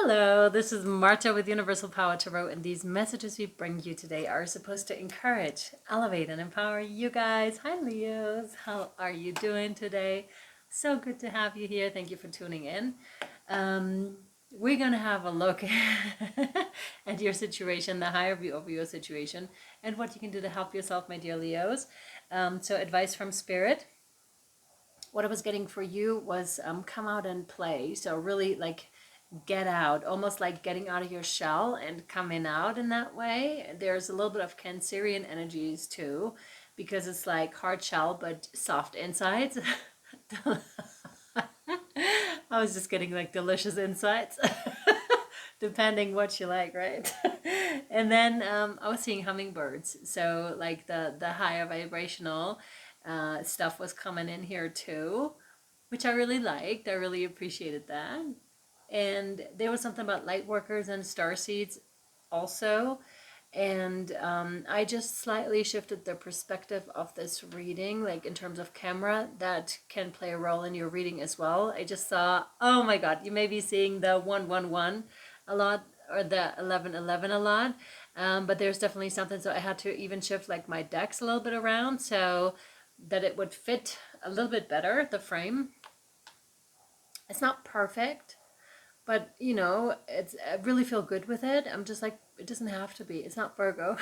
Hello, this is Marta with Universal Power Tarot, and these messages we bring you today are supposed to encourage, elevate, and empower you guys. Hi, Leos. How are you doing today? So good to have you here. Thank you for tuning in. We're going to have a look at your situation, the higher view of your situation, and what you can do to help yourself, my dear Leos. So, advice from Spirit. What I was getting for you was come out and play. So, really like get out, almost like getting out of your shell and coming out in that way. There's a little bit of Cancerian energies too, because it's like hard shell but soft insides. I was just getting like delicious insides, depending what you like, right? And then I was seeing hummingbirds, so like the higher vibrational stuff was coming in here too, which I really liked. I really appreciated that. And there was something about light workers and star seeds also. And I just slightly shifted the perspective of this reading, like in terms of camera, that can play a role in your reading as well. I just saw, oh my God, you may be seeing the 111 a lot, or the 1111 a lot, but there's definitely something. So I had to even shift like my decks a little bit around so that it would fit a little bit better, the frame. It's not perfect, but I really feel good with it. I'm just like, it doesn't have to be. It's not Virgo,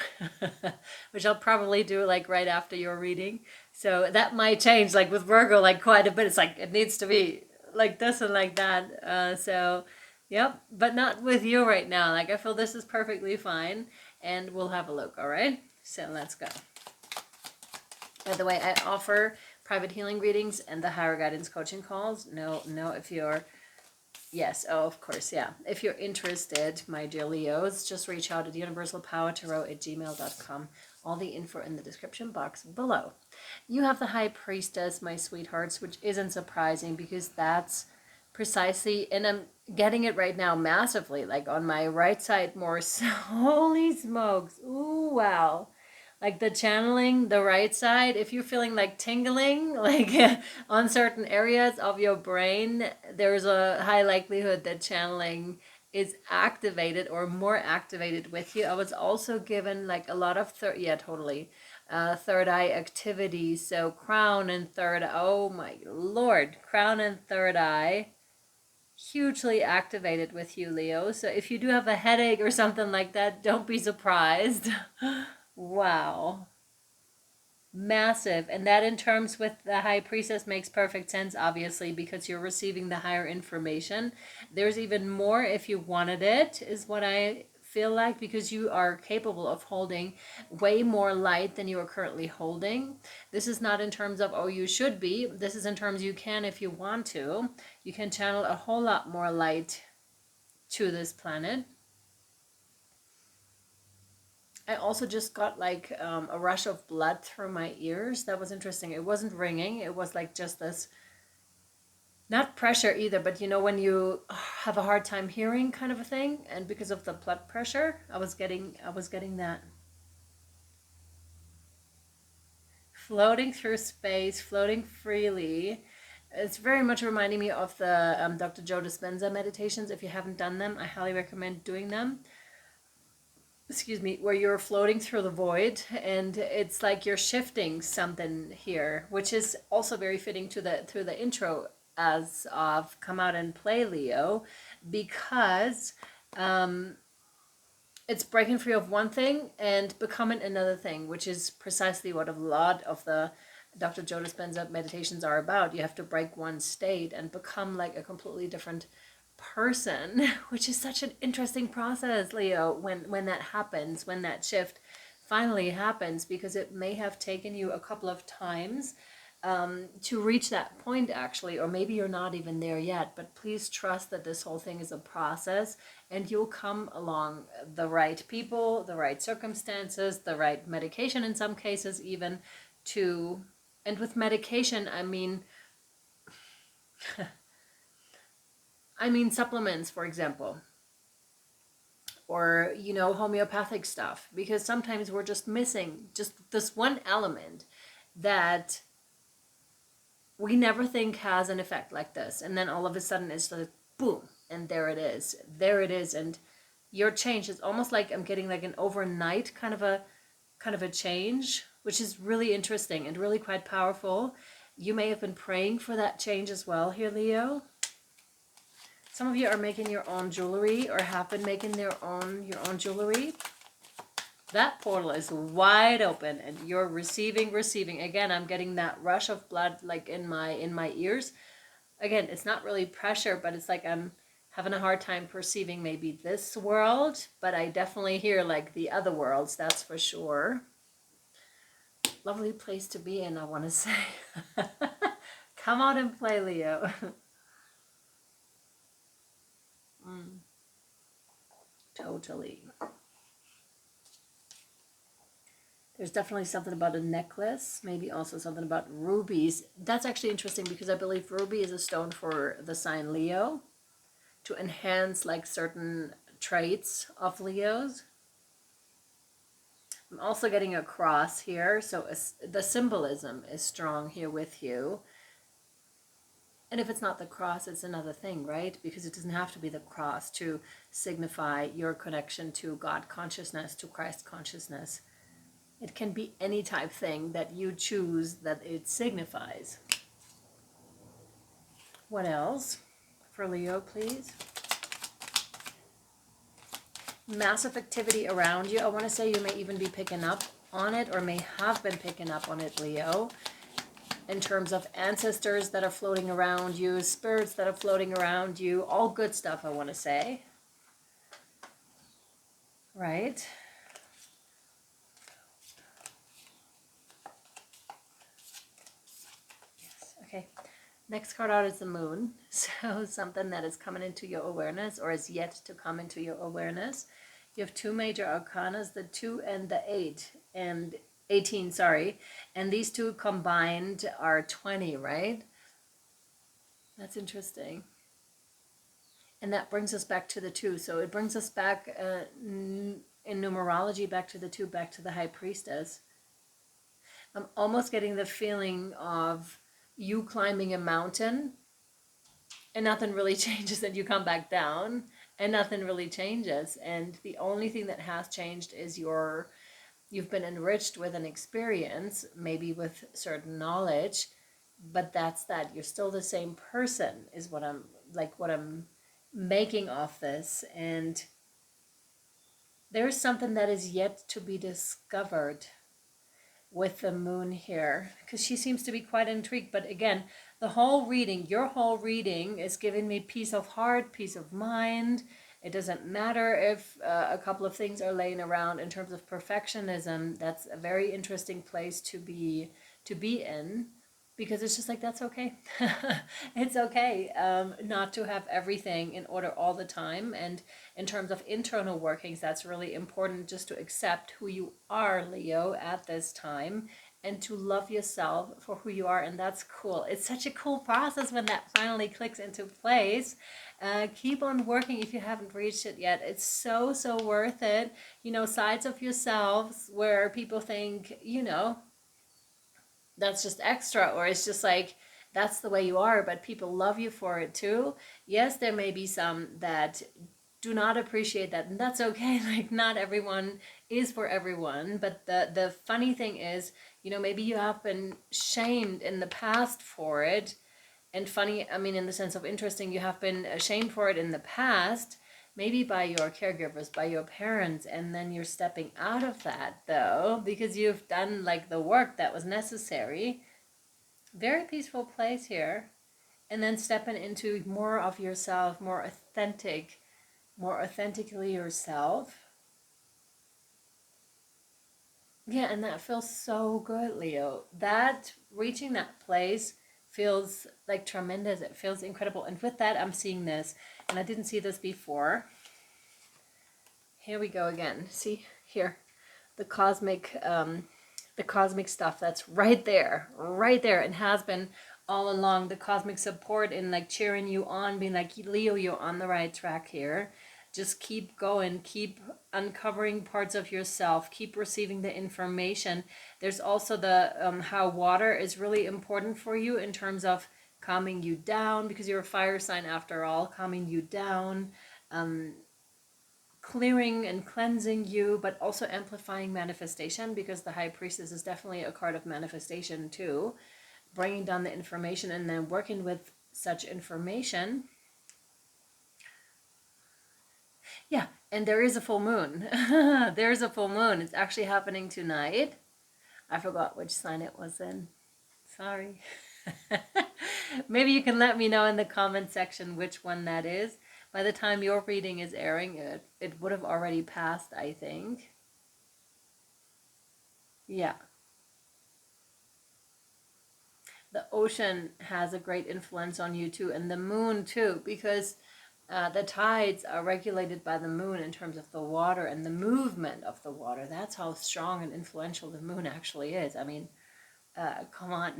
which I'll probably do like right after your reading. So that might change, like with Virgo, like quite a bit. It's like it needs to be like this and like that. Yep, but not with you right now. Like I feel this is perfectly fine, and we'll have a look. All right, so let's go. By the way, I offer private healing readings and the higher guidance coaching calls. No, if you're Yes, oh, of course, yeah. If you're interested, my dear Leos, just reach out at universalpowertarot@gmail.com. All the info in the description box below. You have the High Priestess, my sweethearts, which isn't surprising because that's precisely, and I'm getting it right now massively, like on my right side more. So, holy smokes. Ooh, wow. Like the channeling, the right side, if you're feeling like tingling, like on certain areas of your brain, there's a high likelihood that channeling is activated or more activated with you. I was also given like a lot of third eye activity. So crown and third, oh my Lord, crown and third eye hugely activated with you, Leo. So if you do have a headache or something like that, don't be surprised. Wow. Massive. And that in terms with the high priestess makes perfect sense, obviously, because you're receiving the higher information. There's even more if you wanted it, is what I feel like, because you are capable of holding way more light than you are currently holding. This is not in terms of, oh, you should be. This is in terms you can if you want to. You can channel a whole lot more light to this planet. I also just got like a rush of blood through my ears. That was interesting. It wasn't ringing. It was like just this, not pressure either, but you know when you have a hard time hearing kind of a thing, and because of the blood pressure, I was getting that. Floating through space, floating freely. It's very much reminding me of the Dr. Joe Dispenza meditations. If you haven't done them, I highly recommend doing them. Excuse me, where you're floating through the void, and it's like you're shifting something here, which is also very fitting to the intro as of come out and play, Leo, because it's breaking free of one thing and becoming another thing, which is precisely what a lot of the Dr. Joe Dispenza meditations are about. You have to break one state and become like a completely different person, which is such an interesting process, Leo, when that happens, when that shift finally happens, because it may have taken you a couple of times to reach that point, actually, or maybe you're not even there yet. But please trust that this whole thing is a process, and you'll come along the right people, the right circumstances, the right medication in some cases, even to, and with medication, I mean supplements, for example, or homeopathic stuff, because sometimes we're just missing just this one element that we never think has an effect like this, and then all of a sudden it's like boom, and there it is. There it is. And your change is almost like I'm getting like an overnight kind of a change, which is really interesting and really quite powerful. You may have been praying for that change as well here, Leo. Some of you are making your own jewelry or have been making your own jewelry. That portal is wide open and you're receiving. Again, I'm getting that rush of blood like in my ears. Again, it's not really pressure, but it's like I'm having a hard time perceiving maybe this world, but I definitely hear like the other worlds, that's for sure. Lovely place to be in, I want to say. Come out and play, Leo. Totally. There's definitely something about a necklace, maybe also something about rubies. That's actually interesting because I believe ruby is a stone for the sign Leo to enhance like certain traits of Leos. I'm also getting a cross here, so the symbolism is strong here with you. And if it's not the cross, it's another thing, right? Because it doesn't have to be the cross to signify your connection to God consciousness, to Christ consciousness. It can be any type thing that you choose that it signifies. What else for Leo, please? Massive activity around you. I want to say you may even be picking up on it or may have been picking up on it, Leo. In terms of ancestors that are floating around you, spirits that are floating around you, all good stuff, I want to say. Right? Yes, okay. Next card out is the moon. So something that is coming into your awareness or is yet to come into your awareness. You have two major arcanas, the 2 and the 8, and 18, sorry. And these two combined are 20, right? That's interesting. And that brings us back to the 2. So it brings us back in numerology back to the 2, back to the high priestess. I'm almost getting the feeling of you climbing a mountain and nothing really changes and you come back down and nothing really changes. And the only thing that has changed is you've been enriched with an experience, maybe with certain knowledge, but that's that. You're still the same person is what I'm making of this. And there's something that is yet to be discovered with the moon here, because she seems to be quite intrigued. But again, the whole reading, your whole reading is giving me peace of heart, peace of mind. It doesn't matter if a couple of things are laying around in terms of perfectionism. That's a very interesting place to be in, because it's just like, that's okay. It's okay not to have everything in order all the time. And in terms of internal workings, that's really important, just to accept who you are, Leo, at this time, and to love yourself for who you are. And that's cool. It's such a cool process when that finally clicks into place. Keep on working if you haven't reached it yet. It's so worth it. You know, sides of yourselves where people think, you know, that's just extra, or it's just like, that's the way you are, but people love you for it too. Yes, there may be some that do not appreciate that, and that's okay. Like, not everyone is for everyone. But the funny thing is, you know, maybe you have been shamed in the past for it. And funny, I mean, in the sense of interesting, you have been ashamed for it in the past, maybe by your caregivers, by your parents, and then you're stepping out of that, though, because you've done like the work that was necessary. Very peaceful place here. And then stepping into more of yourself, more authentically yourself. Yeah, and that feels so good, Leo. That reaching that place feels like tremendous. It feels incredible. And with that, I'm seeing this, and I didn't see this before. Here we go again. See here, the cosmic stuff that's right there, and has been all along. The cosmic support and like cheering you on, being like, Leo, you're on the right track here. Just keep going, keep uncovering parts of yourself, keep receiving the information. There's also the how water is really important for you in terms of calming you down, because you're a fire sign after all, calming you down, clearing and cleansing you, but also amplifying manifestation, because the High Priestess is definitely a card of manifestation too, bringing down the information and then working with such information. Yeah, and there is a full moon. There's a full moon. It's actually happening tonight. I forgot which sign it was in. Sorry. Maybe you can let me know in the comment section which one that is. By the time your reading is airing, it would have already passed, I think. Yeah. The ocean has a great influence on you too, and the moon too, because the tides are regulated by the moon in terms of the water and the movement of the water. That's how strong and influential the moon actually is. I mean, come on.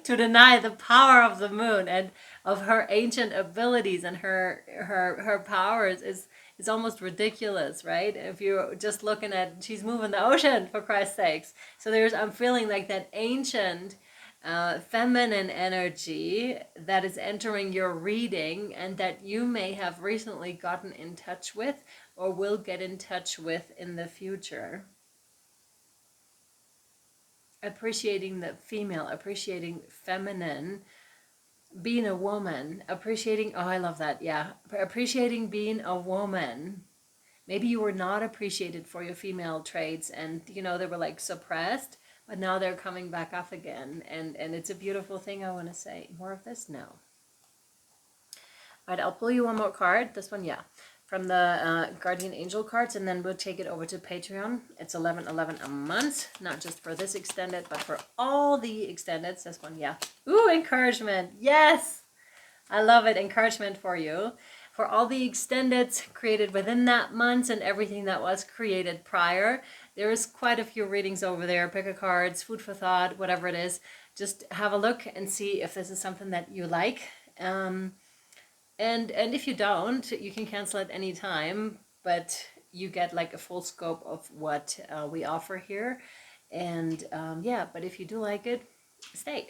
To deny the power of the moon and of her ancient abilities and her powers is almost ridiculous, right? If you're just looking at, she's moving the ocean, for Christ's sakes. So I'm feeling like that ancient feminine energy that is entering your reading, and that you may have recently gotten in touch with or will get in touch with in the future. Appreciating the female, appreciating feminine, being a woman, appreciating, oh, I love that, yeah. Appreciating being a woman. Maybe you were not appreciated for your female traits, and they were like suppressed, but now they're coming back up again, and it's a beautiful thing. I want to say more of this now. All right, I'll pull you one more card. This one, yeah, from the Guardian Angel cards, and then we'll take it over to Patreon. It's $11.11 a month, not just for this extended, but for all the extendeds. This one, yeah. Ooh, encouragement. Yes, I love it. Encouragement for you. For all the extendeds created within that month and everything that was created prior. There's quite a few readings over there. Pick a cards, food for thought, whatever it is. Just have a look and see if this is something that you like. And if you don't, you can cancel at any time, but you get like a full scope of what we offer here. And yeah, but if you do like it, stay.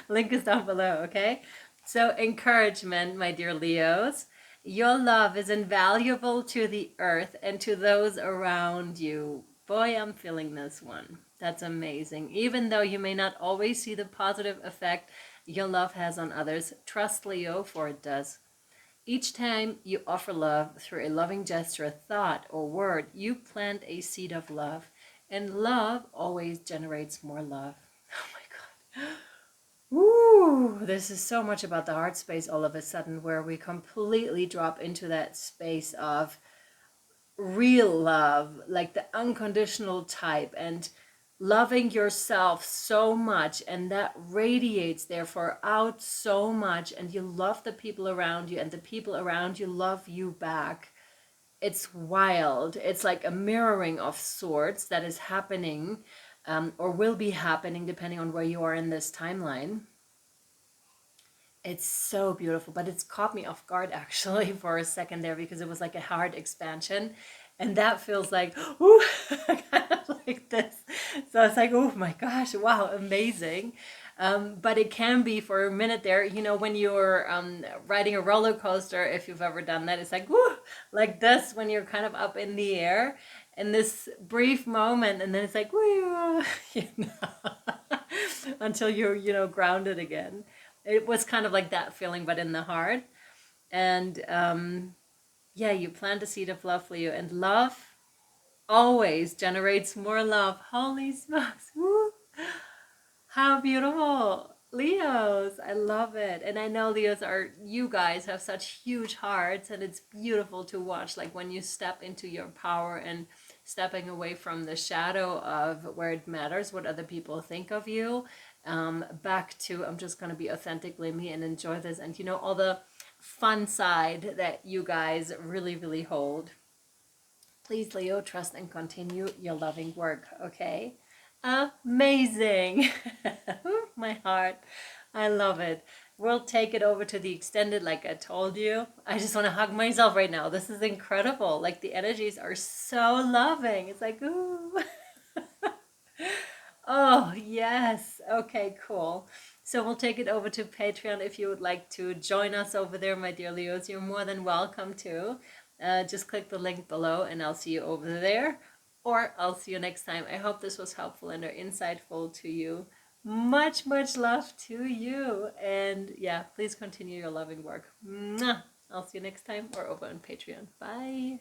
Link is down below, okay? So encouragement, my dear Leos. Your love is invaluable to the earth and to those around you. Boy, I'm feeling this one. That's amazing. Even though you may not always see the positive effect your love has on others, trust Leo, for it does. Each time you offer love through a loving gesture, thought, or word, you plant a seed of love. And love always generates more love. Oh my God. Woo! This is so much about the heart space all of a sudden, where we completely drop into that space of real love, like the unconditional type, and loving yourself so much, and that radiates therefore out so much, and you love the people around you, and the people around you love you back. It's wild. It's like a mirroring of sorts that is happening, or will be happening depending on where you are in this timeline. It's so beautiful, but it's caught me off guard actually for a second there, because it was like a hard expansion, and that feels like, ooh, kind of like this. So it's like, oh my gosh, wow, amazing. But it can be for a minute there, when you're riding a roller coaster, if you've ever done that, it's like, woo, like this, when you're kind of up in the air, in this brief moment, and then it's like, woo, until you're, grounded again. It was kind of like that feeling, but in the heart. And yeah, you plant a seed of love for you, and love always generates more love. Holy smokes. Woo. How beautiful. Leos, I love it. And I know Leos you guys have such huge hearts, and it's beautiful to watch, like when you step into your power and stepping away from the shadow of where it matters what other people think of you, back to, I'm just going to be authentically me and enjoy this, and all the fun side that you guys really, really hold. Please, Leo, trust and continue your loving work, okay? Amazing. My heart. I love it. We'll take it over to the extended, like I told you. I just want to hug myself right now. This is incredible. Like, the energies are so loving. It's like, ooh. Oh, yes. Okay, cool. So we'll take it over to Patreon if you would like to join us over there, my dear Leos. You're more than welcome to. Just click the link below and I'll see you over there. Or I'll see you next time. I hope this was helpful and or insightful to you. Much, much love to you. And yeah, please continue your loving work. Mwah! I'll see you next time or over on Patreon. Bye.